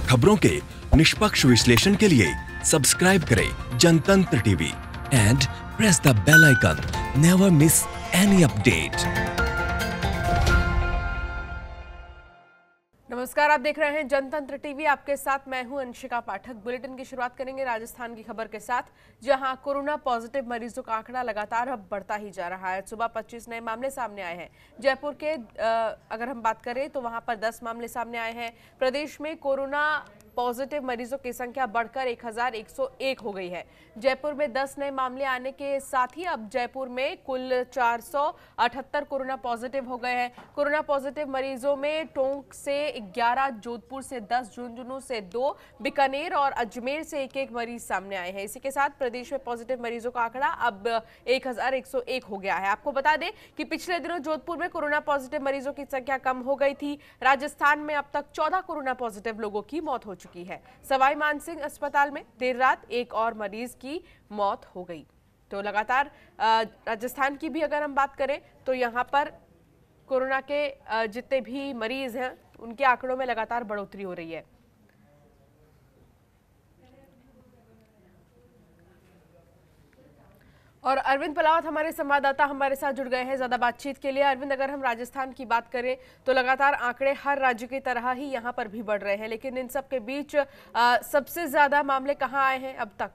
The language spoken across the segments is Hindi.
खबरों के निष्पक्ष विश्लेषण के लिए सब्सक्राइब करें Jantantra TV and press the bell icon. Never miss any update. नमस्कार, आप देख रहे हैं जनतंत्र टीवी। आपके साथ मैं हूं अंशिका पाठक। बुलेटिन की शुरुआत करेंगे राजस्थान की खबर के साथ, जहां कोरोना पॉजिटिव मरीजों का आंकड़ा लगातार अब बढ़ता ही जा रहा है। सुबह 25 नए मामले सामने आए हैं। जयपुर के अगर हम बात करें तो वहां पर 10 मामले सामने आए हैं। प्रदेश में कोरोना पॉजिटिव मरीजों की संख्या बढ़कर 1101 हो गई है। जयपुर में 10 नए मामले आने के साथ ही अब जयपुर में कुल 478 कोरोना पॉजिटिव हो गए हैं। कोरोना पॉजिटिव मरीजों में टोंक से 11, जोधपुर से 10, झुंझुनू से 2, बीकानेर और अजमेर से एक मरीज सामने आए हैं। इसी के साथ प्रदेश में पॉजिटिव मरीजों का आंकड़ा अब 1101 हो गया है। आपको बता दें कि पिछले दिनों जोधपुर में कोरोना पॉजिटिव मरीजों की संख्या कम हो गई थी। राजस्थान में अब तक 14 कोरोना पॉजिटिव लोगों की मौत हो चुकी है। सवाई मानसिंह अस्पताल में देर रात एक और मरीज की मौत हो गई। तो लगातार राजस्थान की भी अगर हम बात करें तो यहां पर कोरोना के जितने भी मरीज हैं उनके आंकड़ों में लगातार बढ़ोतरी हो रही है। और अरविंद पलावत हमारे संवाददाता हमारे साथ जुड़ गए हैं ज्यादा बातचीत के लिए। अरविंद, अगर हम राजस्थान की बात करें तो लगातार आंकड़े हर राज्य की तरह ही यहां पर भी बढ़ रहे हैं, लेकिन इन सब के बीच सबसे ज्यादा मामले कहां आए हैं अब तक?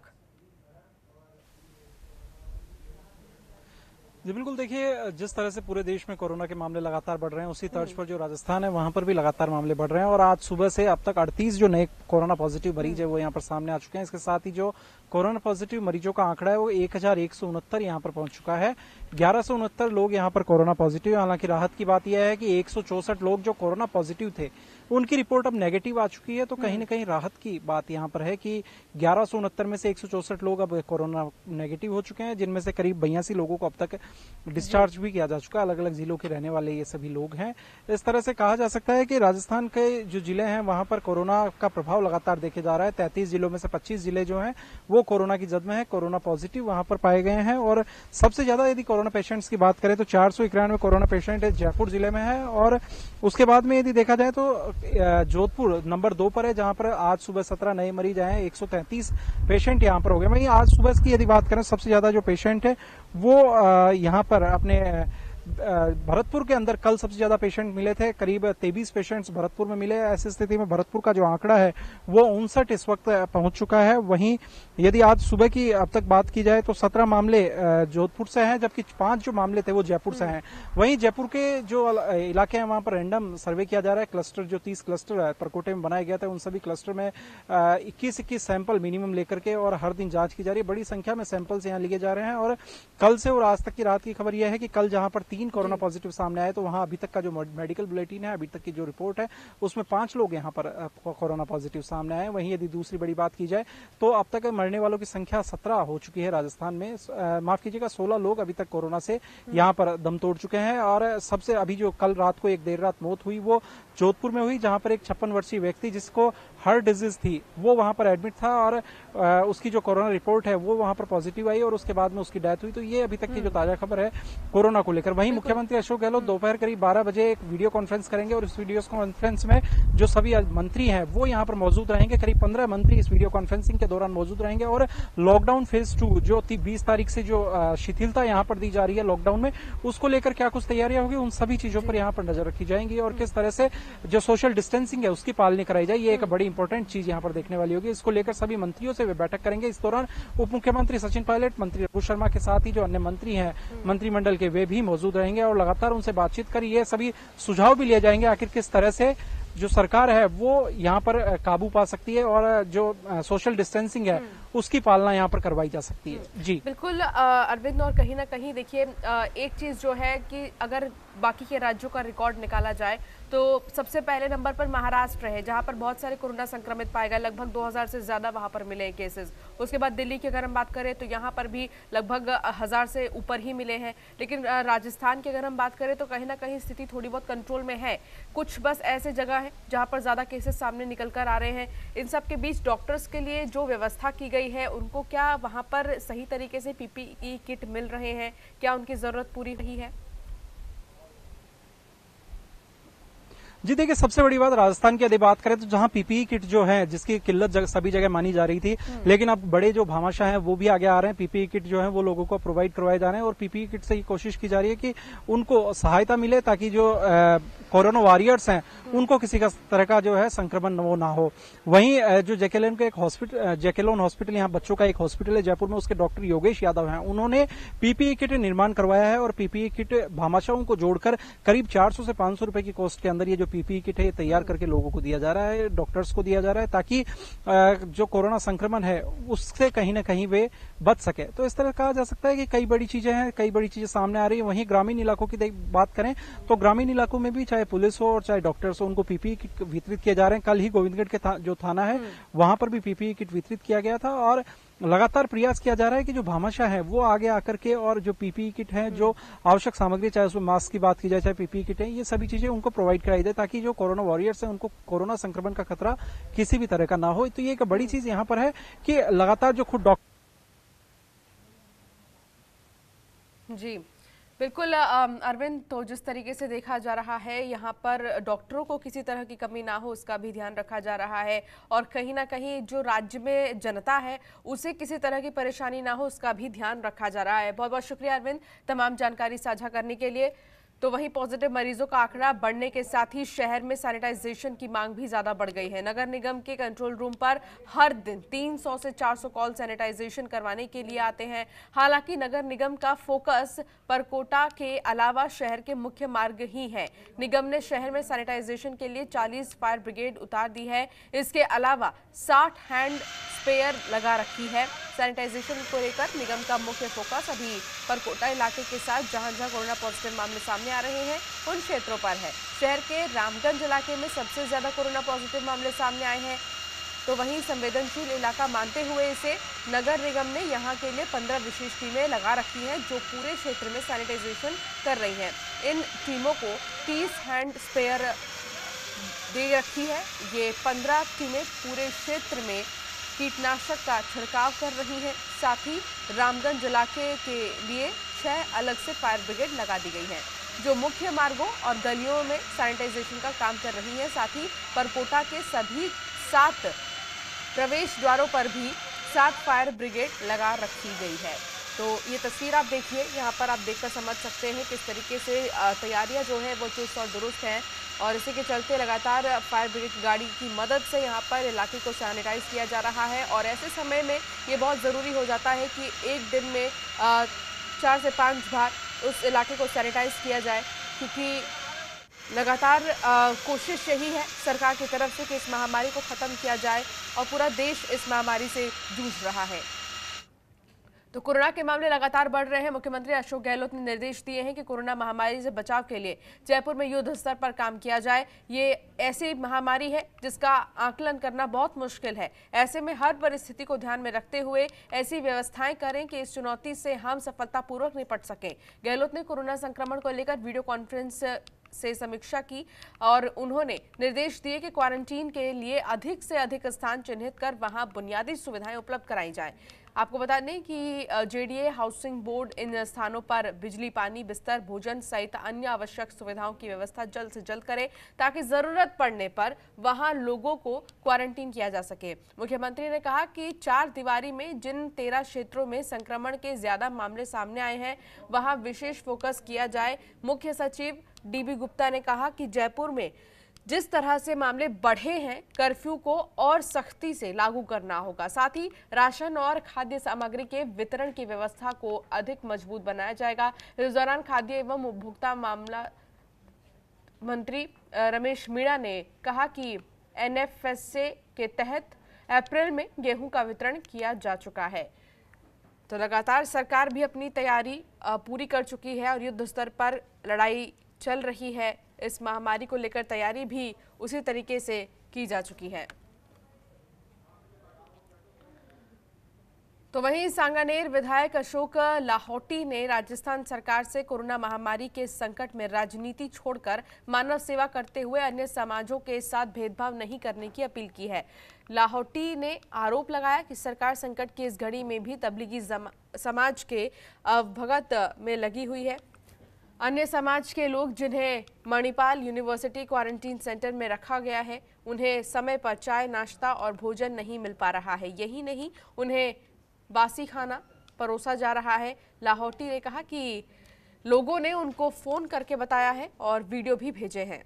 जी बिल्कुल, देखिए जिस तरह से पूरे देश में कोरोना के मामले लगातार बढ़ रहे हैं, उसी तर्ज पर जो राजस्थान है वहां पर भी लगातार मामले बढ़ रहे हैं। और आज सुबह से अब तक 38 जो नए कोरोना पॉजिटिव मरीज है वो यहाँ पर सामने आ चुके हैं। इसके साथ ही जो कोरोना पॉजिटिव मरीजों का आंकड़ा है वो 1169 यहाँ पर पहुंच चुका है। 1169 लोग यहाँ पर कोरोना पॉजिटिव। हालांकि राहत की बात यह है कि 164 लोग जो कोरोना पॉजिटिव थे उनकी रिपोर्ट अब नेगेटिव आ चुकी है। तो कहीं न कहीं राहत की बात यहाँ पर है कि 1169 में से 164 लोग अब कोरोना नेगेटिव हो चुके हैं, जिनमें से करीब 82 लोगों को अब तक डिस्चार्ज भी किया जा चुका है। अलग अलग जिलों के रहने वाले ये सभी लोग हैं। इस तरह से कहा जा सकता है कि राजस्थान के जो जिले हैं वहां पर कोरोना का प्रभाव लगातार देखे जा रहा है। 33 जिलों में से 25 जिले जो हैं वो कोरोना की जद में है। कोरोना पॉजिटिव वहां पर पाए गए हैं। और सबसे ज्यादा यदि कोरोना पेशेंट्स की बात करें तो 491 कोरोना पेशेंट जयपुर जिले में है। और उसके बाद में यदि देखा जाए तो जोधपुर नंबर 2 पर है, जहां पर आज सुबह 17 नए मरीज आए हैं। 133 पेशेंट यहां पर हो गए। वहीं आज सुबह की यदि बात करें सबसे ज्यादा जो पेशेंट है वो यहां पर अपने भरतपुर के अंदर कल सबसे ज्यादा पेशेंट मिले थे। करीब 23 पेशेंट्स भरतपुर में मिले। ऐसी स्थिति में भरतपुर का जो आंकड़ा है वो 59 इस वक्त पहुंच चुका है। वहीं यदि आज सुबह की अब तक बात की जाए तो 17 मामले जोधपुर से हैं, जबकि 5 जो मामले थे वो जयपुर से हैं। वहीं जयपुर के जो इलाके हैं वहां पर रैंडम सर्वे किया जा रहा है। क्लस्टर जो 30 क्लस्टर परकोटे में बनाया गया था उन सभी क्लस्टर में 21 सैंपल मिनिमम लेकर के और हर दिन जांच की जा रही है। बड़ी संख्या में सैंपल्स यहाँ लिए जा रहे हैं। और कल से और आज तक की रात की खबर यह है कि कल जहां पर 3 कोरोना पॉजिटिव सामने आए तो वहां अभी तक का जो मेडिकल बुलेटिन है, अभी तक की जो रिपोर्ट है उसमें 5 लोग यहां पर कोरोना पॉजिटिव सामने आए। वहीं यदि दूसरी बड़ी बात की जाए तो अब तक मरने वालों की संख्या 17 हो चुकी है राजस्थान में। माफ कीजिएगा, 16 लोग अभी तक कोरोना से यहां पर दम तोड़ चुके हैं। और सबसे अभी जो कल रात को एक देर रात मौत हुई वो जोधपुर में हुई, जहां पर एक 56 वर्षीय व्यक्ति जिसको हार्ट डिजीज थी वो वहां पर एडमिट था और उसकी जो कोरोना रिपोर्ट है वो वहां पर पॉजिटिव आई और उसके बाद में उसकी डेथ हुई। तो ये अभी तक की जो ताजा खबर है कोरोना को लेकर। वहीं मुख्यमंत्री अशोक गहलोत दोपहर करीब 12 बजे एक वीडियो कॉन्फ्रेंस करेंगे और इस वीडियो कॉन्फ्रेंस में जो सभी मंत्री हैं वो यहां पर मौजूद रहेंगे। करीब 15 मंत्री इस वीडियो कॉन्फ्रेंसिंग के दौरान मौजूद रहेंगे। और लॉकडाउन फेज 2 जो 20 तारीख से जो शिथिलता यहां पर दी जा रही है लॉकडाउन में, उसको लेकर क्या कुछ तैयारियां होगी, उन सभी चीजों पर यहां पर नजर रखी जाएंगी। और किस तरह से जो सोशल डिस्टेंसिंग है उसकी पालना कराई जाए, ये एक बड़ी इंपॉर्टेंट चीज यहां पर देखने वाली होगी। इसको लेकर सभी मंत्रियों से वे बैठक करेंगे। इस दौरान उप मुख्यमंत्री सचिन पायलट, मंत्री रघु शर्मा के साथ ही जो अन्य मंत्री हैं मंत्रिमंडल के वे भी मौजूद रहेंगे और लगातार उनसे बातचीत कर ये सभी सुझाव भी लिए जाएंगे आखिर किस तरह से जो सरकार है वो यहाँ पर काबू पा सकती है और जो सोशल डिस्टेंसिंग है उसकी पालना यहाँ पर करवाई जा सकती है। जी बिल्कुल अरविंद, और कहीं ना कहीं देखिए एक चीज जो है कि अगर बाकी के राज्यों का रिकॉर्ड निकाला जाए तो सबसे पहले नंबर पर महाराष्ट्र है, जहां पर बहुत सारे कोरोना संक्रमित पाए गए। लगभग 2000 से ज्यादा वहां पर मिले केसेस। उसके बाद दिल्ली की अगर हम बात करें तो यहां पर भी लगभग 1000 से ऊपर ही मिले हैं। लेकिन राजस्थान की अगर हम बात करें तो कहीं ना कहीं स्थिति थोड़ी बहुत कंट्रोल में है। कुछ बस ऐसे जगह है जहां पर ज्यादा केसेस सामने निकल कर आ रहे हैं। इन सब के बीच डॉक्टर्स के लिए जो व्यवस्था की गई है उनको क्या वहां पर सही तरीके से पीपीई किट मिल रहे हैं? क्या उनकी जरूरत पूरी रही है? जी देखिए, सबसे बड़ी बात राजस्थान की यदि बात करें तो जहां पीपीई किट जो है जिसकी किल्लत सभी जगह मानी जा रही थी, लेकिन अब बड़े जो भामाशाह हैं वो भी आगे आ रहे हैं। पीपीई किट जो है वो लोगों को प्रोवाइड करवाए जा रहे हैं और पीपीई किट से ये कोशिश की जा रही है कि उनको सहायता मिले ताकि जो कोरोना वॉरियर्स हैं उनको किसी का तरह का जो है संक्रमण वो ना हो। वहीं जो जैकेलोन का एक हॉस्पिटल, जैकेलोन हॉस्पिटल यहाँ बच्चों का एक हॉस्पिटल है जयपुर में, उसके डॉक्टर योगेश यादव हैं, उन्होंने पीपीई किट निर्माण करवाया है और पीपीई किट भामाशाहों को जोड़कर करीब 400 से 500 रुपए की कॉस्ट के अंदर ये जो पीपीई किट है तैयार करके लोगों को दिया जा रहा है, डॉक्टर्स को दिया जा रहा है, ताकि जो कोरोना संक्रमण है उससे कहीं ना कहीं वे बच सके। तो इस तरह कहा जा सकता है कि कई बड़ी चीजें हैं, कई बड़ी चीजें सामने आ रही है। वहीं ग्रामीण इलाकों की बात करें तो ग्रामीण इलाकों में भी चाहे पुलिस हो और चाहे डॉक्टर्स हो, उनको पीपीई किट वितरित किए जा रहे हैं। कल ही गोविंदगढ़ के जो थाना है वहां पर भी पीपीई किट वितरित किया गया था और लगातार प्रयास किया जा रहा है कि जो भामाशाह है वो आगे आकर के और जो पीपीई किट है, जो आवश्यक सामग्री, चाहे उसमें मास्क की बात की जाए चाहे पीपीई किट है, ये सभी चीजें उनको प्रोवाइड कराई जाए ताकि जो कोरोना वॉरियर्स हैं उनको कोरोना संक्रमण का खतरा किसी भी तरह का ना हो। तो ये एक बड़ी चीज यहाँ पर है कि लगातार जो खुद डॉक्टर जी बिल्कुल अरविंद, तो जिस तरीके से देखा जा रहा है यहाँ पर डॉक्टरों को किसी तरह की कमी ना हो उसका भी ध्यान रखा जा रहा है और कहीं ना कहीं जो राज्य में जनता है उसे किसी तरह की परेशानी ना हो उसका भी ध्यान रखा जा रहा है। बहुत बहुत शुक्रिया अरविंद तमाम जानकारी साझा करने के लिए। तो वहीं पॉजिटिव मरीजों का आंकड़ा बढ़ने के साथ ही शहर में सैनिटाइजेशन की मांग भी ज्यादा बढ़ गई है। नगर निगम के कंट्रोल रूम पर हर दिन 300 से 400 कॉल सैनिटाइजेशन करवाने के लिए आते हैं। हालांकि नगर निगम का फोकस परकोटा के अलावा शहर के मुख्य मार्ग ही है। निगम ने शहर में सैनिटाइजेशन के लिए 40 फायर ब्रिगेड उतार दी है। इसके अलावा 60 हैंड स्प्रेयर लगा रखी है। सैनिटाइजेशन को लेकर निगम का मुख्य फोकस अभी परकोटा इलाके के साथ जहां जहां कोरोना पॉजिटिव मामले सामने आ रहे हैं उन क्षेत्रों पर है। शहर के रामगंज इलाके में सबसे ज्यादा कोरोना पॉजिटिव मामले सामने आए हैं, तो वहीं संवेदनशील इलाका मानते हुए इसे नगर निगम ने यहां के लिए 15 विशेष टीमें लगा रखी हैं जो पूरे क्षेत्र में सैनिटाइजेशन कर रही हैं। इन टीमों को 30 हैंड स्प्रेयर दे रखी है। ये 15 टीमें पूरे क्षेत्र में कीटनाशक का छिड़काव कर रही हैं। साथ ही रामगंज इलाके के लिए 6 अलग से फायर ब्रिगेड लगा दी गई हैं जो मुख्य मार्गों और गलियों में सैनिटाइजेशन का काम कर रही है। साथ ही परकोटा के सभी 7 प्रवेश द्वारों पर भी 7 फायर ब्रिगेड लगा रखी गई है। तो ये तस्वीर आप देखिए, यहाँ पर आप देखकर समझ सकते हैं किस तरीके से तैयारियां जो है वो चुस्त और दुरुस्त हैं और इसी के चलते लगातार फायर ब्रिगेड गाड़ी की मदद से यहाँ पर इलाके को सैनिटाइज किया जा रहा है। और ऐसे समय में ये बहुत ज़रूरी हो जाता है कि एक दिन में 4 से 5 बार उस इलाके को सैनिटाइज किया जाए, क्योंकि लगातार कोशिश यही है सरकार की तरफ से कि इस महामारी को ख़त्म किया जाए और पूरा देश इस महामारी से जूझ रहा है। तो कोरोना के मामले लगातार बढ़ रहे हैं। मुख्यमंत्री अशोक गहलोत ने निर्देश दिए हैं कि कोरोना महामारी से बचाव के लिए जयपुर में युद्ध स्तर पर काम किया जाए। ये ऐसी महामारी है जिसका आकलन करना बहुत मुश्किल है। ऐसे में हर परिस्थिति को ध्यान में रखते हुए ऐसी व्यवस्थाएं करें कि इस चुनौती से हम सफलतापूर्वक निपट सकें। गहलोत ने कोरोना संक्रमण को लेकर वीडियो कॉन्फ्रेंस से समीक्षा की और उन्होंने निर्देश दिए कि क्वारंटीन के लिए अधिक से अधिक स्थान चिन्हित कर वहां बुनियादी सुविधाएं उपलब्ध कराई जाए। आपको बता दें कि जेडीए हाउसिंग बोर्ड इन स्थानों पर बिजली, पानी, बिस्तर, भोजन सहित अन्य आवश्यक सुविधाओं की व्यवस्था जल्द से जल्द करे ताकि जरूरत पड़ने पर वहां लोगों को क्वारंटीन किया जा सके। मुख्यमंत्री ने कहा कि 4 दीवारी में जिन 13 क्षेत्रों में संक्रमण के ज्यादा मामले सामने आए हैं वहां विशेष फोकस किया जाए। मुख्य सचिव डीबी गुप्ता ने कहा कि जयपुर में जिस तरह से मामले बढ़े हैं, कर्फ्यू को और सख्ती से लागू करना होगा। साथ ही राशन और खाद्य सामग्री के वितरण की व्यवस्था को अधिक मजबूत बनाया जाएगा। इस दौरान खाद्य एवं उपभोक्ता मामला मंत्री रमेश मीणा ने कहा कि एनएफएसए के तहत अप्रैल में गेहूं का वितरण किया जा चुका है। तो लगातार सरकार भी अपनी तैयारी पूरी कर चुकी है और युद्ध स्तर पर लड़ाई चल रही है। इस महामारी को लेकर तैयारी भी उसी तरीके से की जा चुकी है। तो वहीं सांगानेर विधायक अशोक लाहौटी ने राजस्थान सरकार से कोरोना महामारी के संकट में राजनीति छोड़कर मानव सेवा करते हुए अन्य समाजों के साथ भेदभाव नहीं करने की अपील की है। लाहौटी ने आरोप लगाया कि सरकार संकट की इस घड़ी में भी तबलीगी समाज के अवभगत में लगी हुई है। अन्य समाज के लोग जिन्हें मणिपाल यूनिवर्सिटी क्वारंटीन सेंटर में रखा गया है, उन्हें समय पर चाय, नाश्ता और भोजन नहीं मिल पा रहा है। यही नहीं, उन्हें बासी खाना परोसा जा रहा है। लाहौटी ने कहा कि लोगों ने उनको फोन करके बताया है और वीडियो भी भेजे हैं।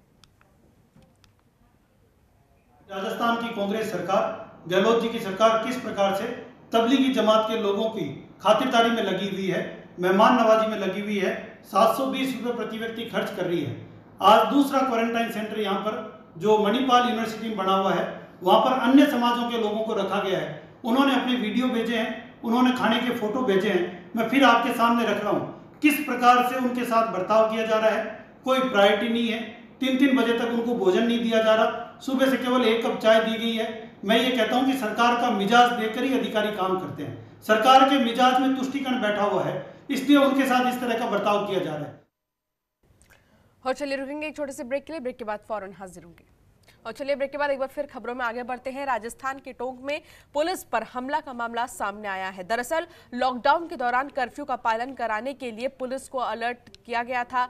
राजस्थान की कांग्रेस सरकार, गहलोत जी की सरकार किस प्रकार से तबलीगी जमात के लोगों की खातिरदारी में लगी हुई है, मेहमान नवाजी में लगी हुई है, 720 रुपये प्रति व्यक्ति खर्च कर रही है। आज दूसरा क्वारंटाइन सेंटर यहाँ पर जो मणिपाल यूनिवर्सिटी में बना हुआ है, वहाँ पर अन्य समाजों के लोगों को रखा गया है। उन्होंने अपने वीडियो भेजे हैं, उन्होंने खाने के फोटो भेजे हैं। मैं फिर आपके सामने रख रहा हूँ किस प्रकार से उनके साथ बर्ताव किया जा रहा है। कोई प्रायोरिटी नहीं है, 3-3 बजे तक उनको भोजन नहीं दिया जा रहा, सुबह से केवल 1 कप चाय दी गई है। मैं ये कहता हूं कि सरकार का मिजाज देखकर ही अधिकारी काम करते हैं। सरकार के मिजाज में तुष्टिकरण बैठा हुआ है, इसलिए उनके साथ इस तरह का बर्ताव किया जा रहा है। और चलिए रुकेंगे एक छोटे से ब्रेक के लिए। ब्रेक के बाद फौरन हाजिर होंगे। और चलिए ब्रेक के बाद एक बार फिर खबरों में आगे बढ़ते हैं। राजस्थान के टोंक में पुलिस पर हमला का मामला सामने आया है। दरअसल लॉकडाउन के दौरान कर्फ्यू का पालन कराने के लिए पुलिस को अलर्ट किया गया था।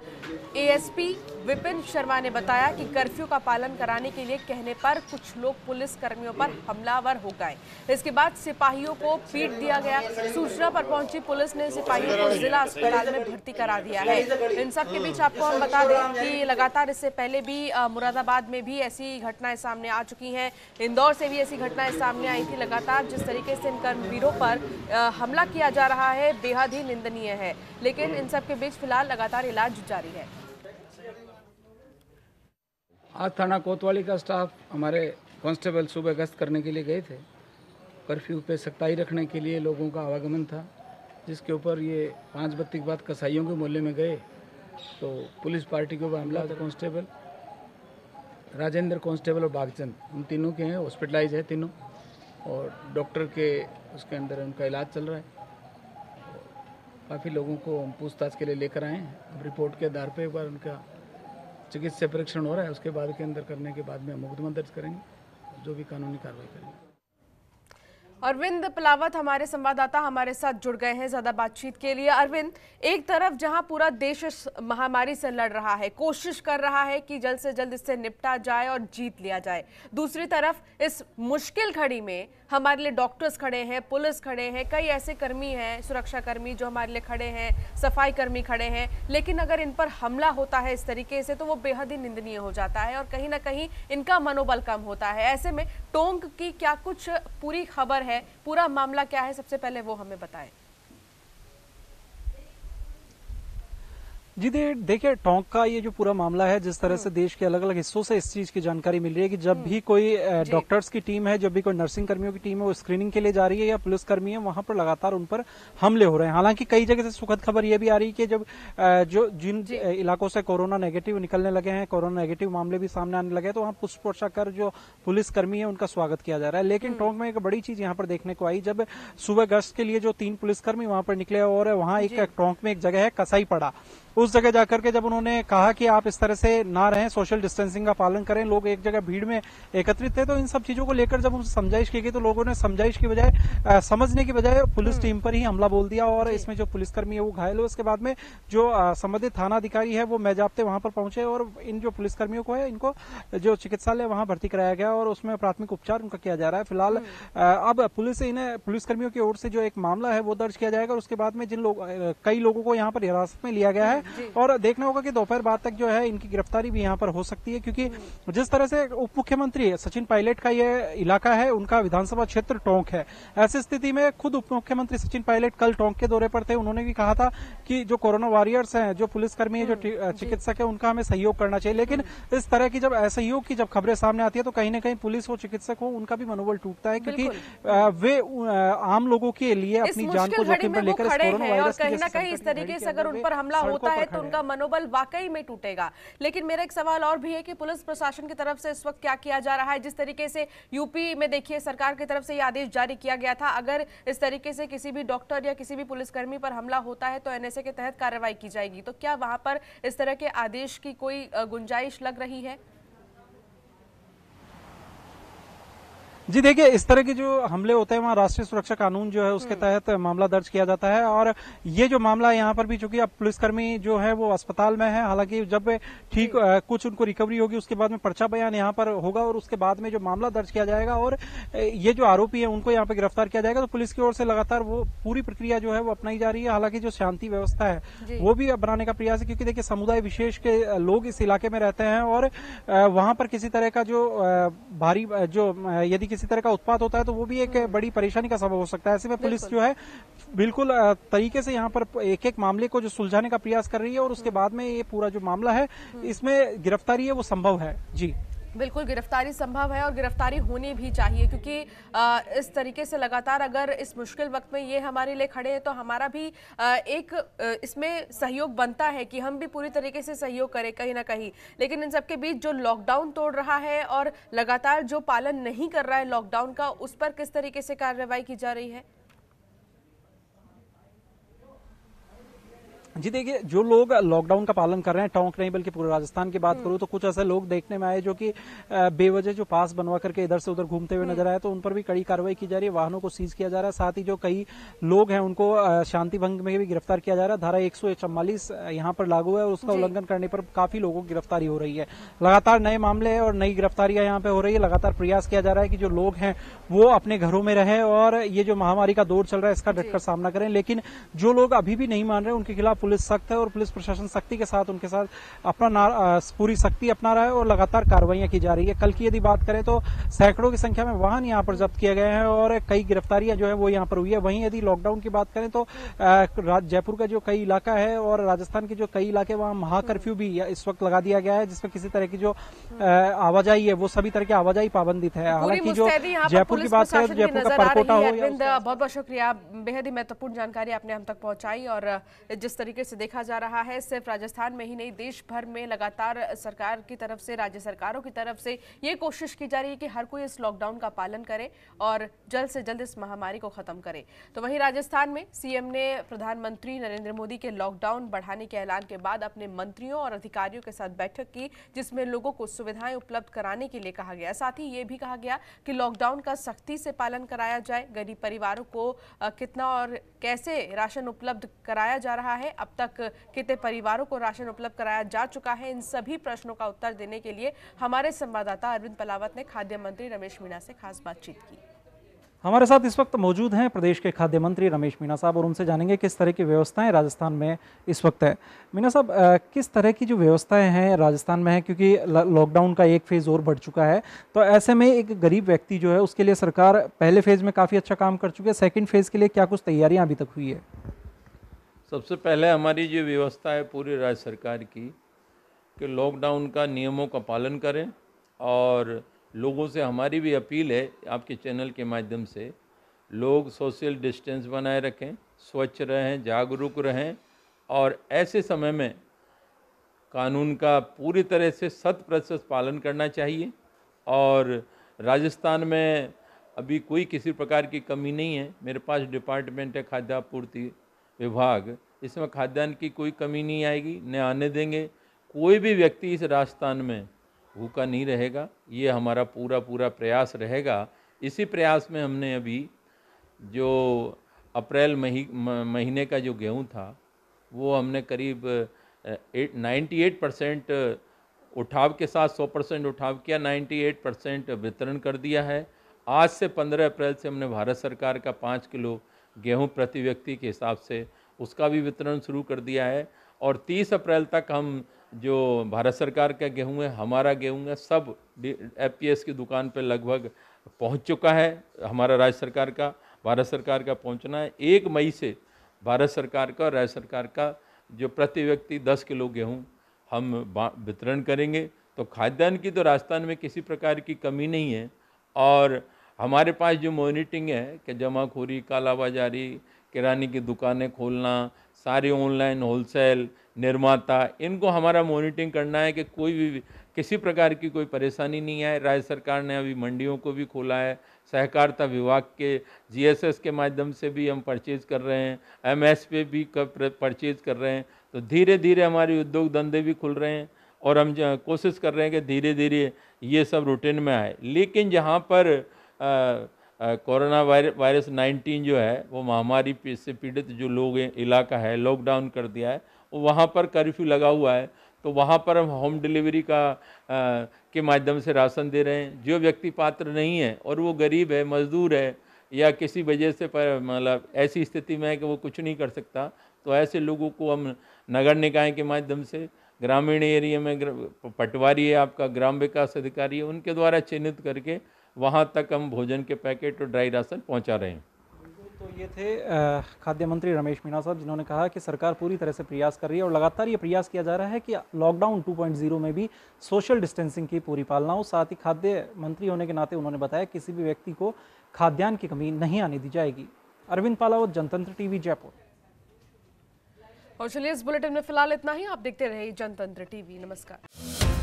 एएसपी विपिन शर्मा ने बताया कि कर्फ्यू का पालन कराने के लिए कहने पर कुछ लोग पुलिस कर्मियों पर हमलावर हो गए। इसके बाद सिपाहियों को पीट दिया गया। सूचना पर पहुंची पुलिस ने सिपाहियों को जिला अस्पताल में भर्ती करा दिया है। इन सब के बीच आपको हम बता दें कि लगातार इससे पहले भी मुरादाबाद में भी ऐसी घटनाएं सामने आ चुकी हैं। इंदौर से भी ऐसी घटनाएं सामने आई थी। लगातार जिस तरीके से इन कर्मवीरों पर हमला किया जा रहा है बेहद ही निंदनीय है। लेकिन इन सब के बीच फिलहाल लगातार इलाज जारी है। आज थाना कोतवाली का स्टाफ हमारे कांस्टेबल सुबह गश्त करने के लिए गए थे। कर्फ्यू पे सख्ताई रखने के लिए लोगों का आवागमन था, जिसके ऊपर ये 5 बत्ती के बाद कसाईयों के मोहल्ले में गए तो पुलिस पार्टी के ऊपर हमला। कांस्टेबल राजेंद्र कांस्टेबल और बागचंद, उन तीनों के हैं, हॉस्पिटलाइज है तीनों, और डॉक्टर के उसके अंदर उनका इलाज चल रहा है। काफ़ी लोगों को हम पूछताछ के लिए लेकर आए हैं। अब रिपोर्ट के आधार पर एक बार उनका चिकित्सा परीक्षण हो रहा है, उसके बाद के अंदर करने के बाद में मुकदमा दर्ज करेंगे, जो भी कानूनी कार्रवाई करेंगे। अरविंद पलावत हमारे संवाददाता हमारे साथ जुड़ गए हैं ज्यादा बातचीत के लिए। अरविंद, एक तरफ जहां पूरा देश इस महामारी से लड़ रहा है, कोशिश कर रहा है कि जल्द से जल्द इससे निपटा जाए और जीत लिया जाए, दूसरी तरफ इस मुश्किल घड़ी में हमारे लिए डॉक्टर्स खड़े हैं, पुलिस खड़े हैं, कई ऐसे कर्मी हैं, सुरक्षा कर्मी जो हमारे लिए खड़े हैं, सफाई कर्मी खड़े हैं। लेकिन अगर इन पर हमला होता है इस तरीके से तो वो बेहद ही निंदनीय हो जाता है और कहीं ना कहीं इनका मनोबल कम होता है। ऐसे में टोंक की क्या कुछ पूरी खबर है, पूरा मामला क्या है, सबसे पहले वो हमें बताएं। जी देखिए, टोंक का ये जो पूरा मामला है, जिस तरह से देश के अलग अलग हिस्सों से इस चीज की जानकारी मिल रही है कि जब भी कोई डॉक्टर्स की टीम है, जब भी कोई नर्सिंग कर्मियों की टीम है वो स्क्रीनिंग के लिए जा रही है या पुलिस कर्मी है, वहां पर लगातार उन पर हमले हो रहे हैं। हालांकि कई जगह से सुखद खबर ये भी आ रही है कि जब जिन इलाकों से कोरोना नेगेटिव निकलने लगे हैं, कोरोना नेगेटिव मामले भी सामने आने लगे, तो वहां पुष्प वर्षा कर जो पुलिस कर्मी है उनका स्वागत किया जा रहा है। लेकिन टोंक में एक बड़ी चीज यहाँ पर देखने को आई, जब सुबह गश्त के लिए जो 3 पुलिसकर्मी वहां पर निकले और वहां एक टोंक में एक जगह है कसाई पड़ा, उस जगह जाकर के जब उन्होंने कहा कि आप इस तरह से ना रहें, सोशल डिस्टेंसिंग का पालन करें, लोग एक जगह भीड़ में एकत्रित थे, तो इन सब चीजों को लेकर जब उनसे समझाइश की गई तो लोगों ने समझाइश की बजाय समझने की बजाय पुलिस टीम पर ही हमला बोल दिया और इसमें जो पुलिसकर्मी है वो घायल हुए। उसके बाद में जो संबंधित थाना अधिकारी है वो मेजाप्ते वहां पर पहुंचे और इन जो पुलिसकर्मियों को है इनको जो चिकित्सालय वहां भर्ती कराया गया और उसमें प्राथमिक उपचार उनका किया जा रहा है। फिलहाल अब पुलिसकर्मियों की ओर से जो एक मामला है वो दर्ज किया जाएगा और उसके बाद में कई लोगों को यहाँ पर हिरासत में लिया गया है और देखना होगा कि दोपहर बाद तक जो है इनकी गिरफ्तारी भी यहाँ पर हो सकती है, क्योंकि जिस तरह से उप मुख्यमंत्री सचिन पायलट का ये इलाका है, उनका विधानसभा क्षेत्र टोंक है, ऐसी स्थिति में खुद उप मुख्यमंत्री सचिन पायलट कल टोंक के दौरे पर थे। उन्होंने भी कहा था कि जो कोरोना वॉरियर्स हैं, जो पुलिसकर्मी है, जो चिकित्सक है, उनका हमें सहयोग करना चाहिए। लेकिन इस तरह की जब असहयोग की जब खबरें सामने आती है तो कहीं ना कहीं पुलिस हो, चिकित्सक हो, उनका भी मनोबल टूटता है, क्योंकि वे आम लोगों के लिए अपनी जान को जोखिम पर लेकर कोरोना वायरस कहीं ना कहीं इस तरीके से अगर उन पर हमला होता है तो उनका मनोबल वाकई में टूटेगा। लेकिन मेरा एक सवाल और भी है कि पुलिस प्रशासन की तरफ से इस वक्त क्या किया जा रहा है? जिस तरीके से यूपी में देखिए सरकार की तरफ से ये आदेश जारी किया गया था, अगर इस तरीके से किसी भी डॉक्टर या किसी भी पुलिसकर्मी पर हमला होता है तो एनएसए के तहत कार्रवाई की जाएगी, तो क्या वहां पर इस तरह के आदेश की कोई गुंजाइश लग रही है? जी देखिए, इस तरह के जो हमले होते हैं वहाँ राष्ट्रीय सुरक्षा कानून जो है उसके तहत मामला दर्ज किया जाता है। और ये जो मामला यहाँ पर भी, चूंकि अब पुलिसकर्मी जो है वो अस्पताल में है, हालांकि जब ठीक कुछ उनको रिकवरी होगी उसके बाद में पर्चा बयान यहाँ पर होगा और उसके बाद में जो मामला दर्ज किया जाएगा और ये जो आरोपी है उनको यहाँ पे गिरफ्तार किया जाएगा। तो पुलिस की ओर से लगातार वो पूरी प्रक्रिया जो है वो अपनाई जा रही है। हालांकि जो शांति व्यवस्था है वो भी अब बनाने का प्रयास है, क्योंकि देखिए समुदाय विशेष के लोग इस इलाके में रहते हैं और वहां पर किसी तरह का जो भारी जो यदि किसी तरह का उत्पात होता है तो वो भी एक बड़ी परेशानी का सबब हो सकता है। ऐसे में पुलिस जो है बिल्कुल तरीके से यहाँ पर एक एक मामले को जो सुलझाने का प्रयास कर रही है और उसके बाद में ये पूरा जो मामला है इसमें गिरफ्तारी है वो संभव है। जी बिल्कुल, गिरफ्तारी संभव है और गिरफ्तारी होनी भी चाहिए, क्योंकि इस तरीके से लगातार अगर इस मुश्किल वक्त में ये हमारे लिए खड़े हैं तो हमारा भी एक इसमें सहयोग बनता है कि हम भी पूरी तरीके से सहयोग करें कहीं ना कहीं। लेकिन इन सबके बीच जो लॉकडाउन तोड़ रहा है और लगातार जो पालन नहीं कर रहा है लॉकडाउन का, उस पर किस तरीके से कार्रवाई की जा रही है? जी देखिए, जो लोग लॉकडाउन का पालन कर रहे हैं, टोंक नहीं बल्कि पूरे राजस्थान की बात करूं तो कुछ ऐसे लोग देखने में आए जो कि बेवजह जो पास बनवा करके इधर से उधर घूमते हुए नजर आए, तो उन पर भी कड़ी कार्रवाई की जा रही है। वाहनों को सीज किया जा रहा है। साथ ही जो कई लोग हैं उनको शांति भंग में भी गिरफ्तार किया जा रहा है। धारा 144 यहाँ पर लागू है और उसका उल्लंघन करने पर काफी लोगों की गिरफ्तारी हो रही है। लगातार नए मामले और नई गिरफ्तारियां यहाँ पे हो रही है। लगातार प्रयास किया जा रहा है कि जो लोग हैं वो अपने घरों में रहे और ये जो महामारी का दौर चल रहा है इसका डटकर सामना करें। लेकिन जो लोग अभी भी नहीं मान रहे उनके खिलाफ पुलिस सख्त है और पुलिस प्रशासन सख्ती के साथ उनके साथ अपना पूरी सख्ती अपना रहा है और लगातार कार्रवाइयां की जा रही है। कल की यदि बात करें तो सैकड़ों की संख्या में वाहन यहां पर जब्त किए गए हैं और कई गिरफ्तारियां जो है वो यहां पर हुई है। वहीं यदि लॉकडाउन की बात करें तो जयपुर का जो कई इलाका है और राजस्थान के जो कई इलाके वहां महाकर्फ्यू भी इस वक्त लगा दिया गया है, जिसमें किसी तरह की जो आवाजाही है वो सभी तरह की आवाजाही पाबंदित है। हालांकि जो जयपुर की बात करें तो जयपुर का परकोटा हो, बहुत बहुत शुक्रिया, बेहद ही महत्वपूर्ण जानकारी आपने हम तक पहुंचाई। और जिस तरीके से देखा जा रहा है सिर्फ राजस्थान में ही नहीं, देश भर में लगातार सरकार की तरफ से, राज्य सरकारों की तरफ से ये कोशिश की जा रही है कि हर कोई इस लॉकडाउन का पालन करे और जल्द से जल्द इस महामारी को खत्म करे। तो वहीं राजस्थान में सीएम ने प्रधानमंत्री नरेंद्र मोदी के लॉकडाउन बढ़ाने के ऐलान के बाद अपने मंत्रियों और अधिकारियों के साथ बैठक की, जिसमें लोगों को सुविधाएं उपलब्ध कराने के लिए कहा गया। साथ ही ये भी कहा गया कि लॉकडाउन का सख्ती से पालन कराया जाए। गरीब परिवारों को कितना और कैसे राशन उपलब्ध कराया जा रहा है, अब तक कितने परिवारों को राशन उपलब्ध कराया जा चुका है, इन सभी प्रश्नों का उत्तर देने के लिए हमारे संवाददाता अरविंद पलावत ने खाद्य मंत्री रमेश मीणा से खास बातचीत की। हमारे साथ इस वक्त मौजूद हैं प्रदेश के खाद्य मंत्री रमेश मीणा साहब और उनसे जानेंगे किस तरह की व्यवस्थाएं राजस्थान में इस वक्त है। मीणा साहब, किस तरह की जो व्यवस्थाएं हैं राजस्थान में है, क्योंकि लॉकडाउन का एक फेज़ और बढ़ चुका है, तो ऐसे में एक गरीब व्यक्ति जो है उसके लिए सरकार पहले फेज़ में काफ़ी अच्छा काम कर चुकी है, सेकेंड फेज़ के लिए क्या कुछ तैयारियाँ अभी तक हुई है? सबसे पहले हमारी जो व्यवस्था है पूरी राज्य सरकार की कि लॉकडाउन का नियमों का पालन करें और लोगों से हमारी भी अपील है आपके चैनल के माध्यम से, लोग सोशल डिस्टेंस बनाए रखें, स्वच्छ रहें, जागरूक रहें और ऐसे समय में कानून का पूरी तरह से 100% पालन करना चाहिए। और राजस्थान में अभी कोई किसी प्रकार की कमी नहीं है। मेरे पास डिपार्टमेंट है खाद्य आपूर्ति विभाग, इसमें खाद्यान्न की कोई कमी नहीं आएगी, न आने देंगे। कोई भी व्यक्ति इस राजस्थान में भूखा नहीं रहेगा, ये हमारा पूरा प्रयास रहेगा। इसी प्रयास में हमने अभी जो अप्रैल महीने का जो गेहूं था वो हमने करीब 98% उठाव के साथ 100% उठाव किया, 98% वितरण कर दिया है। आज से 15 अप्रैल से हमने भारत सरकार का 5 किलो गेहूं प्रति व्यक्ति के हिसाब से उसका भी वितरण शुरू कर दिया है। और 30 अप्रैल तक हम जो भारत सरकार का गेहूं है, हमारा गेहूं है, सब एफपीएस की दुकान पर लगभग पहुंच चुका है। हमारा राज्य सरकार का, भारत सरकार का पहुंचना है। 1 मई से भारत सरकार का और राज्य सरकार का जो प्रति व्यक्ति 10 किलो गेहूं हम वितरण करेंगे। तो खाद्यान्न की तो राजस्थान में किसी प्रकार की कमी नहीं है। और हमारे पास जो मॉनिटरिंग है कि जमाखोरी, कालाबाजारी, किराने की दुकानें खोलना, सारे ऑनलाइन होलसेल निर्माता, इनको हमारा मॉनिटरिंग करना है कि कोई भी किसी प्रकार की कोई परेशानी नहीं आए। राज्य सरकार ने अभी मंडियों को भी खोला है, सहकारिता विभाग के जीएसएस के माध्यम से भी हम परचेज कर रहे हैं, एमएसपी भी परचेज कर रहे हैं। तो धीरे धीरे हमारे उद्योग धंधे भी खुल रहे हैं और हम कोशिश कर रहे हैं कि धीरे धीरे ये सब रूटीन में आए। लेकिन जहाँ पर कोरोना वायरस 19 जो है वो महामारी से पीड़ित जो लोग इलाका है, लॉकडाउन कर दिया है, वहाँ पर कर्फ्यू लगा हुआ है। तो वहाँ पर हम होम डिलीवरी के माध्यम से राशन दे रहे हैं। जो व्यक्ति पात्र नहीं है और वो गरीब है, मजदूर है, या किसी वजह से मतलब ऐसी स्थिति में है कि वो कुछ नहीं कर सकता, तो ऐसे लोगों को हम नगर निकाय के माध्यम से ग्रामीण एरिया में पटवारी है, आपका ग्राम विकास अधिकारी है, उनके द्वारा चिन्हित करके वहाँ तक हम भोजन के पैकेट और ड्राई राशन पहुँचा रहे हैं। तो ये थे खाद्य मंत्री रमेश मीणा साहब, जिन्होंने कहा कि सरकार पूरी तरह से प्रयास कर रही है और लगातार ये प्रयास किया जा रहा है कि लॉकडाउन 2.0 में भी सोशल डिस्टेंसिंग की पूरी पालना हो। साथ ही खाद्य मंत्री होने के नाते उन्होंने बताया किसी भी व्यक्ति को खाद्यान्न की कमी नहीं आने दी जाएगी। अरविंद पालावत, जनतंत्र टीवी, जयपुर। और चलिए इस बुलेटिन में फिलहाल इतना ही। आप देखते रहिए जनतंत्र टीवी। नमस्कार।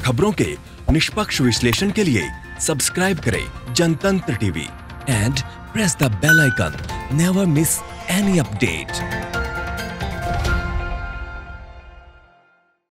खबरों के निष्पक्ष विश्लेषण के लिए सब्सक्राइब करें Jantantra TV and press the bell icon. Never miss any update.